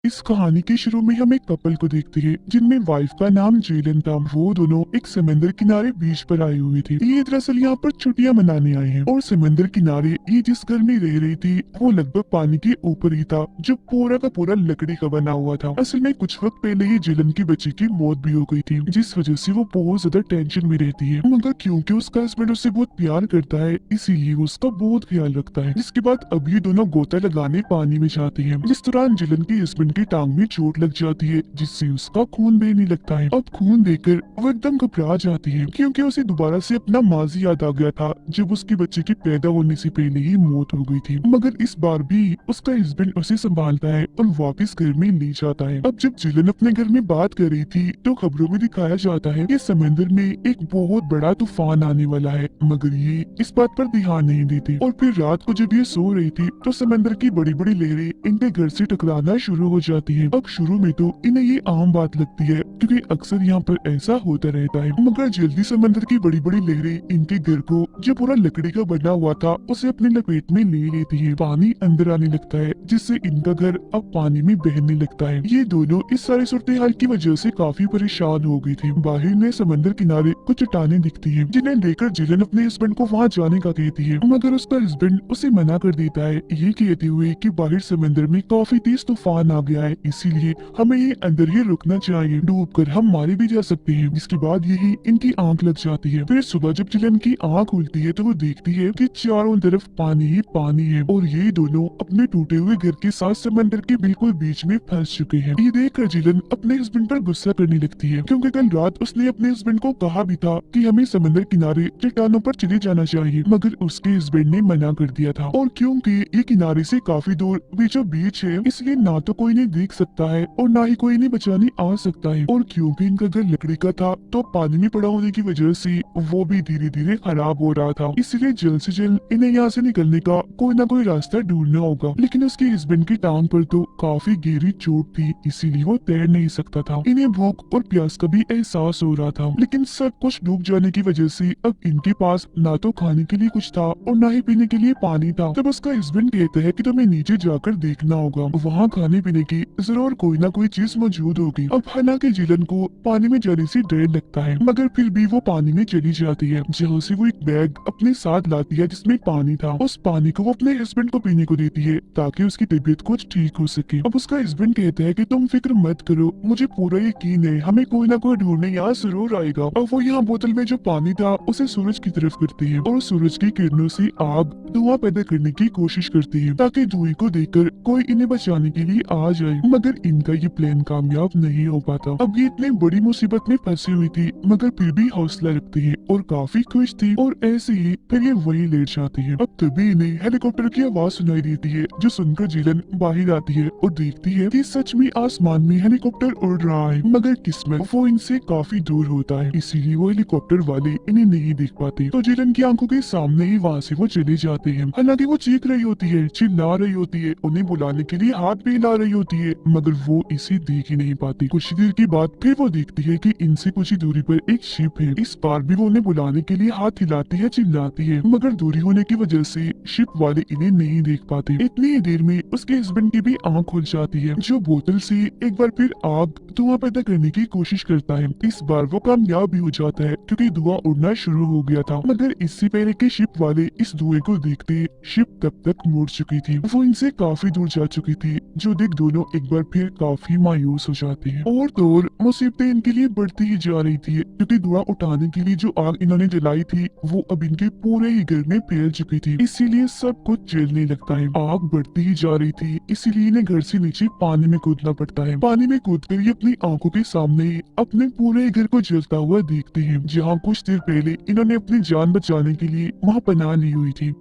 इस कहानी के शुरू में हम एक कपल को देखते हैं जिनमें वाइफ का नाम जेलन था। वो दोनों एक समंदर किनारे बीच पर आए हुए थे। ये दरअसल यहाँ पर छुट्टियां मनाने आए हैं और समंदर किनारे ये जिस घर में रह रही थी वो लगभग पानी के ऊपर ही था, जो पूरा का पूरा लकड़ी का बना हुआ था। असल में कुछ वक्त पहले ही जेलन की बच्ची की मौत भी हो गई थी, जिस वजह से वो बहुत ज्यादा टेंशन में रहती है। मगर क्योंकि उसका हस्बैंड उससे बहुत प्यार करता है, इसीलिए वो उसका बहुत ख्याल रखता है। जिसके बाद अब ये दोनों गोता लगाने पानी में जाते हैं। जिस दौरान जेलन के हस्बैंड की टांग में चोट लग जाती है, जिससे उसका खून बहने लगता है। अब खून देखकर वो एकदम घबरा जाती है, क्योंकि उसे दोबारा से अपना माजी याद आ गया था जब उसके बच्चे की पैदा होने से पहले ही मौत हो गई थी। मगर इस बार भी उसका हस्बैंड उसे संभालता है और वापस घर में ले जाता है। अब जब जेलन अपने घर में बात कर रही थी तो खबरों में दिखाया जाता है कि समंदर में एक बहुत बड़ा तूफान आने वाला है, मगर ये इस बात पर ध्यान नहीं देती। और फिर रात को जब ये सो रही थी तो समंदर की बड़ी बड़ी लहरें इनके घर से टकराना शुरू हो जाती है। अब शुरू में तो इन्हें ये आम बात लगती है, क्योंकि अक्सर यहाँ पर ऐसा होता रहता है। मगर जल्दी समंदर की बड़ी बड़ी लहरें इनके घर को, जो पूरा लकड़ी का बना हुआ था, उसे अपने लपेट में ले लेती है। पानी अंदर आने लगता है, जिससे इनका घर अब पानी में बहने लगता है। ये दोनों इस सारे सूरत हाल की वजह से काफी परेशान हो गई थी। बाहर में समंदर किनारे कुछ चट्टानें दिखती है, जिन्हें देखकर जेलन अपने हस्बैंड को वहाँ जाने का कहती है, मगर उसका हस्बैंड उसे मना कर देता है, ये कहते हुए कि बाहर समंदर में काफी तेज तूफान आ गया है, इसीलिए हमें ये अंदर ही रुकना चाहिए, डूबकर हम मारे भी जा सकते हैं। इसके बाद यही इनकी आंख लग जाती है। फिर सुबह जब जेलन की आंख खुलती है तो वो देखती है कि चारों तरफ पानी ही पानी है और ये दोनों अपने टूटे हुए घर के साथ समंदर के बिल्कुल बीच में फंस चुके हैं। ये देखकर जेलन अपने हस्बैंड पर गुस्सा करने लगती है, क्योंकि कल रात उसने अपने हस्बैंड को कहा भी था कि हमें समंदर किनारे चट्टानों पर चले जाना चाहिए, मगर उसके हस्बैंड ने मना कर दिया था। और क्योंकि ये किनारे से काफी दूर बीचों बीच है, इसलिए ना तो कोई नहीं देख सकता है और ना ही कोई इन्हें बचाने आ सकता है। और क्योंकि इनका घर लकड़ी का था तो पानी में पड़ा होने की वजह से वो भी धीरे धीरे खराब हो रहा था, इसलिए जल्द से जल्द इन्हें यहाँ से निकलने का कोई ना कोई रास्ता ढूंढना होगा। लेकिन उसके हस्बैंड की टांग पर तो काफी गहरी चोट थी, इसीलिए वो तैर नहीं सकता था। इन्हें भूख और प्यास का भी एहसास हो रहा था, लेकिन सब कुछ डूब जाने की वजह से अब इनके पास ना तो खाने के लिए कुछ था और ना ही पीने के लिए पानी था। तब उसका हस्बैंड कहता है कि तुम्हें नीचे जाकर देखना होगा, वहाँ खाने पीने की जरूर कोई ना कोई चीज मौजूद होगी। अब हालांकि जेलन को पानी में जाने से डर लगता है, मगर फिर भी वो पानी में चली जाती है, जहाँ से वो एक बैग अपने साथ लाती है जिसमें पानी था। उस पानी को वो अपने हस्बैंड को पीने को देती है ताकि उसकी तबीयत कुछ ठीक हो सके। अब उसका हस्बैंड कहता है कि तुम फिक्र मत करो, मुझे पूरा यकीन है हमें कोई ना कोई ढूंढने यहाँ जरूर आएगा। अब वो यहाँ बोतल में जो पानी था उसे सूरज की तरफ करती है और सूरज की किरणों से आग धुआं पैदा करने की कोशिश करती है, ताकि धुएं को देखकर कोई इन्हें बचाने के लिए आ जाए। मगर इनका ये प्लान कामयाब नहीं हो पाता। अब ये इतनी बड़ी मुसीबत में फंसी हुई थी, मगर फिर भी हौसला रखती है और काफी खुश थी। और ऐसे ही फिर ये वहीं लेट जाती है। अब तभी इन्हें हेलीकॉप्टर की आवाज सुनाई देती है, जो सुनकर जेलन बाहर आती है और देखती है कि सच में आसमान में हेलीकॉप्टर उड़ रहा है, मगर किस्मत वो इनसे काफी दूर होता है, इसीलिए वो हेलीकॉप्टर वाले इन्हें नहीं देख पाते। तो जेलन की आंखों के सामने ही वहाँ से वो चले जाते हैं। हालांकि वो चीख रही होती है, चिल्ला रही होती है, उन्हें बुलाने के लिए हाथ भी हिला रही होती है, मगर वो इसे देख ही नहीं पाती। कुछ देर के बाद फिर वो देखती है कि इनसे कुछ ही दूरी पर एक शिप है। इस बार भी वो उन्हें बुलाने के लिए हाथ हिलाती है, चिल्लाती है, मगर दूरी होने की वजह से शिप वाले इन्हें नहीं देख पाते। इतनी ही देर में उसके हस्बैंड की भी आंख खुल जाती है, जो बोतल से एक बार फिर आग धुआं पैदा करने की कोशिश करता है। इस बार वो कामयाब भी हो जाता है, क्योंकि धुआं उड़ना शुरू हो गया था। मगर इससे पहले कि शिप वाले इस धुएं को देखते, शिप तब तक मुड़ चुकी थी। वो इनसे काफी दूर जा चुकी थी, जो देख दोनों एक बार फिर काफी मायूस हो जाते हैं। और तो और मुसीबतें इनके लिए बढ़ती ही जा रही थी, क्योंकि धुआं उठाने के लिए जो आग इन्होंने जलाई थी वो अब इनके पूरे ही घर में फैल चुकी थी, इसीलिए सब कुछ जलने लगता है। आग बढ़ती ही जा रही थी, इसीलिए इन्हें घर से नीचे पानी में कूदना पड़ता है। पानी में कूदकर ये अपनी आंखों के सामने अपने पूरे घर को जलता हुआ देखते हैं, जहाँ कुछ देर पहले इन्होंने अपनी जान बचाने के लिए वहाँ पनाह ली हुई थी।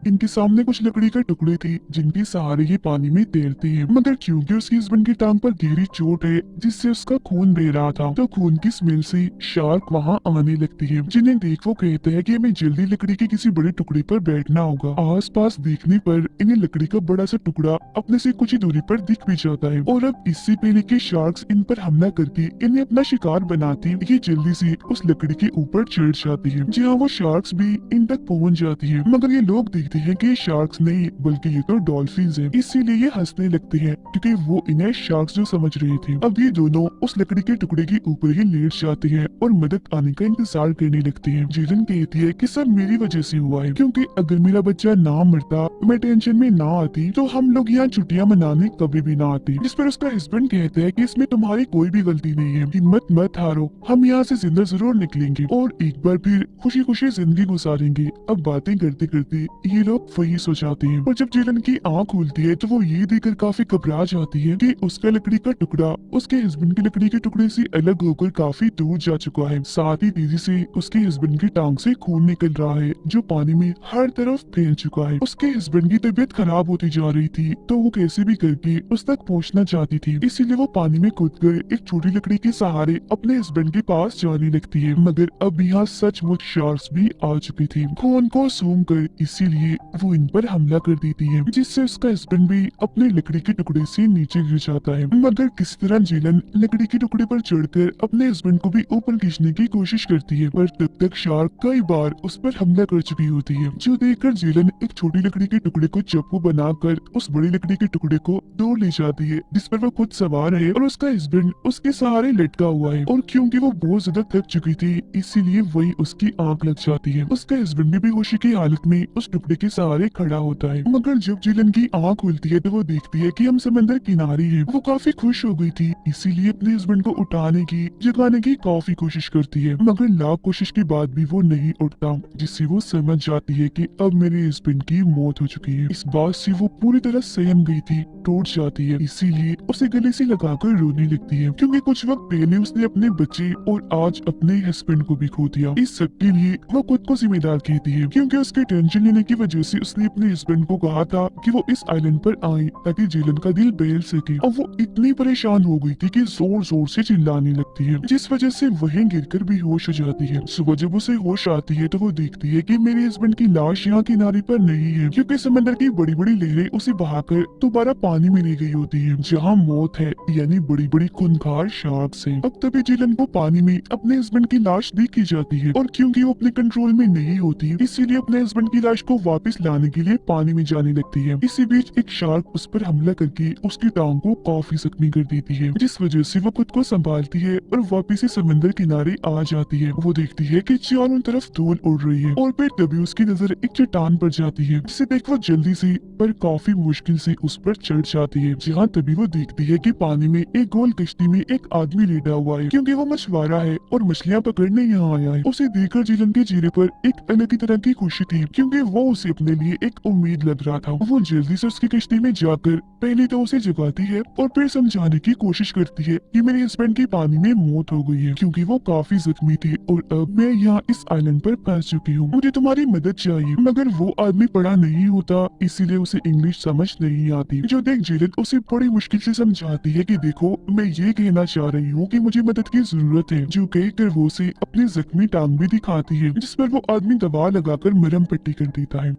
इनके सामने कुछ लकड़ी के टुकड़े थे, जिनके सहारे ये पानी में तैरते हैं, मगर क्योंकि उसके हस्बैंड की टांग पर गहरी चोट है जिससे उसका खून बह रहा था, तो खून की स्मेल से शार्क वहाँ आने लगती है, जिन्हें देख वो कहते हैं कि हमें जल्दी लकड़ी के किसी बड़े टुकड़े पर बैठना होगा। आसपास देखने पर इन्हें लकड़ी का बड़ा सा टुकड़ा अपने से कुछ ही दूरी पर दिख भी जाता है, और अब इससे पहले कि शार्क्स इन पर हमला करके इन्हें अपना शिकार बनाती, ये जल्दी से उस लकड़ी के ऊपर चढ़ जाती है, जहाँ वो शार्क्स भी इन तक पहुँच जाती है। मगर ये लोग देखते हैं कि ये शार्क्स नहीं बल्कि ये तो डॉल्फिन्स हैं, इसीलिए ये हंसने लगते हैं क्योंकि वो इन्हें शार्क्स जो समझ रहे थे। अब ये दोनों उस लकड़ी के टुकड़े के ऊपर ही लेट जाते हैं और मदद आने का इंतजार करने लगते हैं। जेलन कहती है कि सब मेरी वजह से हुआ है, क्योंकि अगर मेरा बच्चा ना मरता, मैं टेंशन में ना आती, तो हम लोग यहाँ छुट्टियां मनाने कभी भी ना आते। जिस पर उसका हस्बैंड कहता है कि इसमें तुम्हारी कोई भी गलती नहीं है, हिम्मत मत हारो, हम यहाँ से जिंदा जरूर निकलेंगे और एक बार फिर खुशी खुशी जिंदगी गुजारेंगे। अब बातें करते करते ये लोग वही सो जाते हैं और जब जेलन की आँख खुलती है तो वो ये देखकर काफी घबरा जाती है कि उसका लकड़ी का टुकड़ा उसके हस्बैंड की लकड़ी के टुकड़े से अलग होकर काफी दूर जा चुका है। साथ ही तेजी से उसके हस्बैंड की टांग से खून निकल रहा है जो पानी में हर तरफ फैल चुका है। उसके हस्बैंड की तबीयत खराब होती जा रही थी तो वो कैसे भी करके उस तक पहुंचना चाहती थी, इसीलिए वो पानी में कूदकर एक छोटी लकड़ी के सहारे अपने हस्बैंड के पास जाने लगती है। मगर अब यहाँ सचमुच शार्क्स भी आ चुकी थी खून को सूंघ कर, इसीलिए वो इन पर हमला कर देती है जिससे उसका हस्बैंड भी अपने लकड़ी के टुकड़े से नीचे गिर जाता है। मगर किसी तरह जेलन लकड़ी के टुकड़े पर चढ़कर अपने हस्बैंड को भी ऊपर खींचने की कोशिश करती है, पर तब तक शार्क कई बार उस पर हमला कर चुकी होती है, जो देखकर जेलन एक छोटी लकड़ी के टुकड़े को चाकू बनाकर उस बड़ी लकड़ी के टुकड़े को दूर ले जाती है जिस पर वो खुद सवार है और उसका हस्बैंड उसके सहारे लटका हुआ है। और क्योंकि वो बहुत ज्यादा थक चुकी थी इसीलिए वही उसकी आंख लग जाती है। उसका हस्बैंड भी बेहोशी की हालत में उस टुकड़े के सहारे खड़ा होता है। मगर जब जेलन की आंख खुलती है तो वो देखती है कि हम समंदर किनारे हैं। वो काफी खुश हो गई थी, इसीलिए अपने हस्बैंड को उठाने की जगाने की काफी कोशिश करती है, मगर लाख कोशिश के बाद भी वो नहीं उठता, जिससे वो समझ जाती है कि अब मेरे हस्बैंड की मौत हो चुकी है। इस बात से वो पूरी तरह सहम गई थी, टूट जाती है, इसीलिए उसे गले से लगाकर रोने लगती है क्योंकि कुछ वक्त पहले उसने अपने बच्चे और आज अपने हस्बैंड को भी खो दिया। इस सब के लिए वो खुद को जिम्मेदार कहती है क्योंकि उसके टेंशन लेने की वजह से उसने अपने हस्बैंड को कहा था कि वो इस आइलैंड पर आए ताकि जेलन का दिल बहल सके। अब वो इतनी परेशान हो गई थी कि जोर जोर से चिल्लाने लगती है जिस वजह से वहीं गिरकर भी होश हो जाती है। सुबह जब उसे होश आती है तो वो देखती है कि मेरे हस्बैंड की लाश यहाँ किनारे पर नहीं है क्योंकि समंदर की बड़ी बड़ी लहरें उसे बहाकर दोबारा पानी में ले गई होती है जहाँ मौत है, यानी बड़ी बड़ी खूंखार शार्क्स हैं। अब तभी जेलन को पानी में अपने हस्बैंड की लाश देखी जाती है और क्योंकि वो अपने कंट्रोल में नहीं होती इसीलिए अपने हस्बैंड की लाश को वापस लाने के लिए पानी में जाने लगती है। इसी बीच एक शार्क उस पर हमला करके उसकी टांग को काफी जख्मी कर देती है जिस वजह से वो खुद को संभालती है और वापस से समंदर किनारे आ जाती है। वो देखती है कि चारों तरफ धूल उड़ रही है और फिर तभी उसकी नजर एक चट्टान पर जाती है जिसे देख वो जल्दी से पर काफी मुश्किल से उस पर चढ़ जाती है। जहाँ तभी वो देखती है कि पानी में एक गोल कश्ती में एक आदमी लेटा हुआ है क्योंकि वो मछुआरा है और मछलियाँ पकड़ने यहाँ आया है। उसे देखकर जेलन के चेहरे पर एक अलग ही तरह की खुशी थी क्योंकि वो उसे अपने लिए एक उम्मीद लग रहा था। वो जल्दी से उसकी कश्ती में जाकर पहले तो उसे जगाती है और फिर समझाने की कोशिश करती है कि मेरे हस्बैंड की पानी में मौत हो गई है क्योंकि वो काफी जख्मी थी और अब मैं यहाँ इस आइलैंड पर फंस चुकी हूँ, मुझे तुम्हारी मदद चाहिए। मगर वो आदमी पढ़ा नहीं होता इसीलिए उसे इंग्लिश समझ नहीं आती, जो देख जेलन उसे बड़ी मुश्किल से समझाती है कि देखो मैं ये कहना चाह रही हूँ कि मुझे मदद की जरूरत है, जो कहकर वो उसे अपनी जख्मी टांग भी दिखाती है जिस पर वो आदमी दवा लगाकर मरहम पट्टी कर देता है।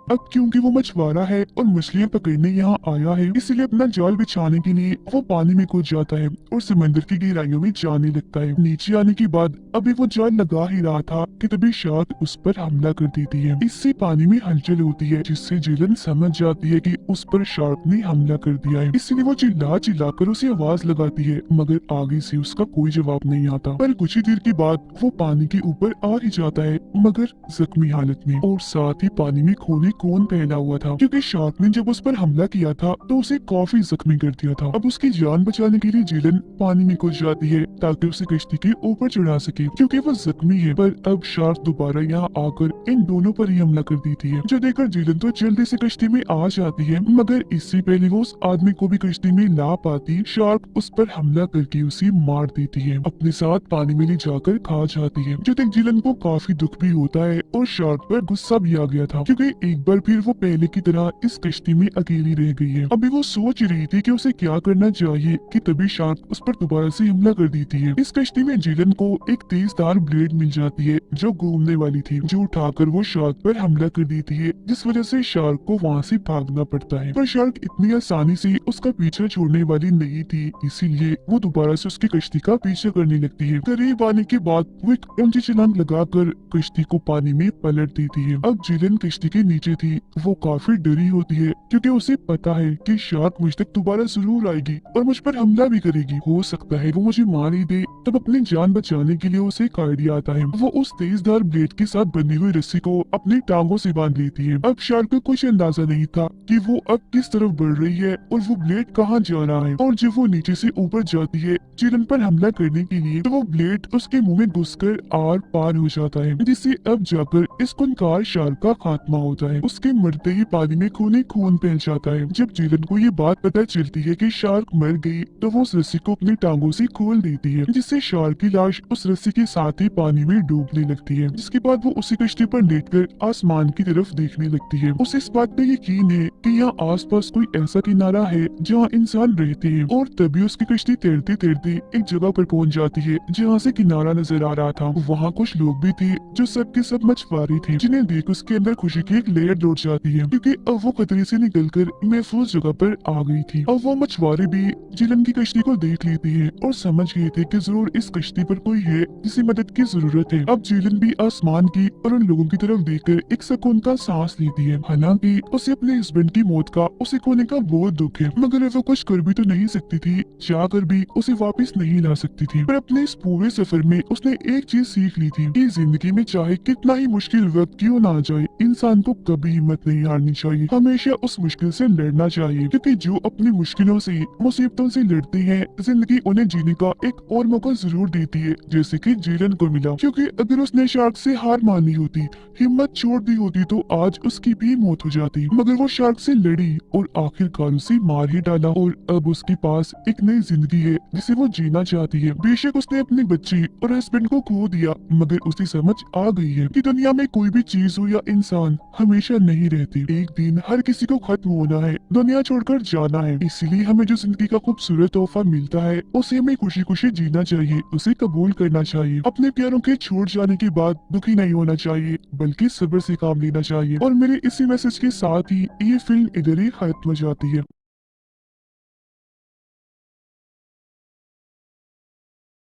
अब क्योंकि वो मछुआरा है और मछलियां पकड़ने यहाँ आया है इसलिए अपना जाल बिछाने के लिए वो पानी में कूद जाता है और समंदर की गहराइयों में जाने लगता है। नीचे आने के बाद अभी वो जाल लगा ही रहा था कि तभी शार्क उस पर हमला कर देती है। इससे पानी में हलचल होती है जिससे जेलन समझ जाती है कि उस पर शार्क ने हमला कर दिया है, इसलिए वो चिल्ला चिल्ला कर उसे आवाज लगाती है मगर आगे से उसका कोई जवाब नहीं आता। पर कुछ ही देर के बाद वो पानी के ऊपर आ ही जाता है मगर जख्मी हालत में, और साथ ही पानी में खून फैला हुआ था क्योंकि शार्क ने जब उस पर हमला किया था तो उसे काफी जख्मी कर दिया था। अब उसकी जान बचाने के लिए जेलन पानी में कूद जाती है ताकि उसे कश्ती के ऊपर चढ़ा सके क्योंकि वो जख्मी है। पर अब शार्क दोबारा यहाँ आकर इन दोनों पर ही हमला कर देती है, जो देखकर जेलन तो जल्दी से कश्ती में आ जाती है मगर इससे पहले वो उस आदमी को भी कश्ती में ला पाती शार्क उस पर हमला करके उसे मार देती है, अपने साथ पानी में ले जाकर खा जाती है। जो देख जेलन को काफी दुख भी होता है और शार्क पर गुस्सा भी आ गया था क्योंकि एक बार फिर वो पहले की तरह इस कश्ती में अकेली रह गई है। अभी वो सोच रही थी कि उसे क्या करना चाहिए कि तभी शार्क उस पर दोबारा से हमला कर देती है। इस कश्ती में जिलन को एक तेज धार ब्लेड मिल जाती है जो घूमने वाली थी, जो उठाकर वो शार्क पर हमला कर देती है, जिस वजह से शार्क को वहाँ से भागना पड़ता है। पर शार्क इतनी आसानी से उसका पीछा छोड़ने वाली नहीं थी, इसीलिए वो दोबारा से उसकी कश्ती का पीछा करने लगती है। करीब आने के बाद वो एक ऊंची छलांग लगाकर कश्ती को पानी में पलट देती है। अब जिलन कश्ती के नीचे थी, वो काफी डरी होती है क्योंकि उसे पता है कि शार्क मुझ तक दोबारा जरूर आएगी और मुझ पर हमला भी करेगी। हो सकता है वो मुझे मार ही दे। तब अपनी जान बचाने के लिए उसे एक आइडिया आता है। वो उस तेजधार ब्लेड के साथ बंधी हुई रस्सी को अपनी टांगों से बांध लेती है। अब शार्क को कुछ अंदाजा नहीं था कि वो अब किस तरफ बढ़ रही है और वो ब्लेड कहाँ जा रहा है। और जब वो नीचे से ऊपर जाती है जिलन पर हमला करने के लिए, तो वो ब्लेड उसके मुंह में घुसकर आर पार हो जाता है, जिससे अब जाकर इस खूंखार शार्क का खात्मा होता है। उसके मरते ही पानी में खून ही खून फैल जाता है। जब जिलन को ये बात पता चलती है कि शार्क मर गई, तो वो उस रस्सी को अपनी टांगों से खोल देती है, जिससे शार्क की लाश उस रस्सी के साथ ही पानी में डूबने लगती है। जिसके बाद वो उसी कश्ती पर लेटकर आसमान की तरफ देखने लगती है। उसे इस बात पे यकीन है कि यहाँ आसपास कोई ऐसा किनारा है जहाँ इंसान रहते हैं। और तभी उसकी कश्ती तैरते तैरते एक जगह पर पहुंच जाती है जहाँ से किनारा नजर आ रहा था। वहाँ कुछ लोग भी थे जो सब के सब मछुआरे थे, जिन्हें देख उसके अंदर खुशी की एक लहर दौड़ जाती है क्योंकि अब वो खतरे से निकलकर महफूज जगह पर आ गई थी। अब वो मछुआरे भी जिलन की कश्ती को देख लेते हैं और समझ गए थे कि जरूर इस कश्ती पर कोई है जिसे मदद की जरूरत है। अब जिलन भी आसमान की और उन लोगों की तरफ देखकर एक सुकून का सांस लेती है। हालांकि उसे अपने हस्बैंड की मौत का उसे खोने का बहुत दुख है, मगर वो कुछ कर भी तो नहीं सकती थी, जाकर भी उसे वापस नहीं ला सकती थी। पर अपने इस पूरे सफर में उसने एक चीज सीख ली थी कि जिंदगी में चाहे कितना ही मुश्किल वक्त क्यों ना आ जाए, इंसान को कभी हिम्मत नहीं हारनी चाहिए। हमेशा उस मुश्किल से लड़ना चाहिए, क्योंकि जो अपनी मुश्किलों से मुसीबतों से लड़ते हैं, जिंदगी उन्हें जीने का एक और मौका जरूर देती है, जैसे कि जिलन को मिला। क्योंकि अगर उसने शार्क से हार मानी होती, हिम्मत छोड़ दी होती, तो आज उसकी भी मौत हो जाती। मगर वो शार्क से लड़ी और आखिरकार उसे मार ही डाला और अब उसके पास एक नई जिंदगी है जिसे वो जीना चाहती है। बेशक उसने अपने बच्चे और हस्बैंड को खो दिया, मगर उसे समझ आ गई है कि दुनिया में कोई भी चीज हो या इंसान हमेशा नहीं रहती। एक दिन हर किसी को खत्म होना है, दुनिया छोड़कर जाना है। इसीलिए हमें जो जिंदगी का खूबसूरत तोहफा मिलता है उसे हमें खुशी खुशी जीना चाहिए, उसे कबूल करना चाहिए। अपने प्यारों के छोड़ जाने के बाद दुखी नहीं होना चाहिए, बल्कि सब्र से काम लेना चाहिए। और मेरे इसी मैसेज के साथ ही ये फिल्म इधर ही खत्म हो जाती है।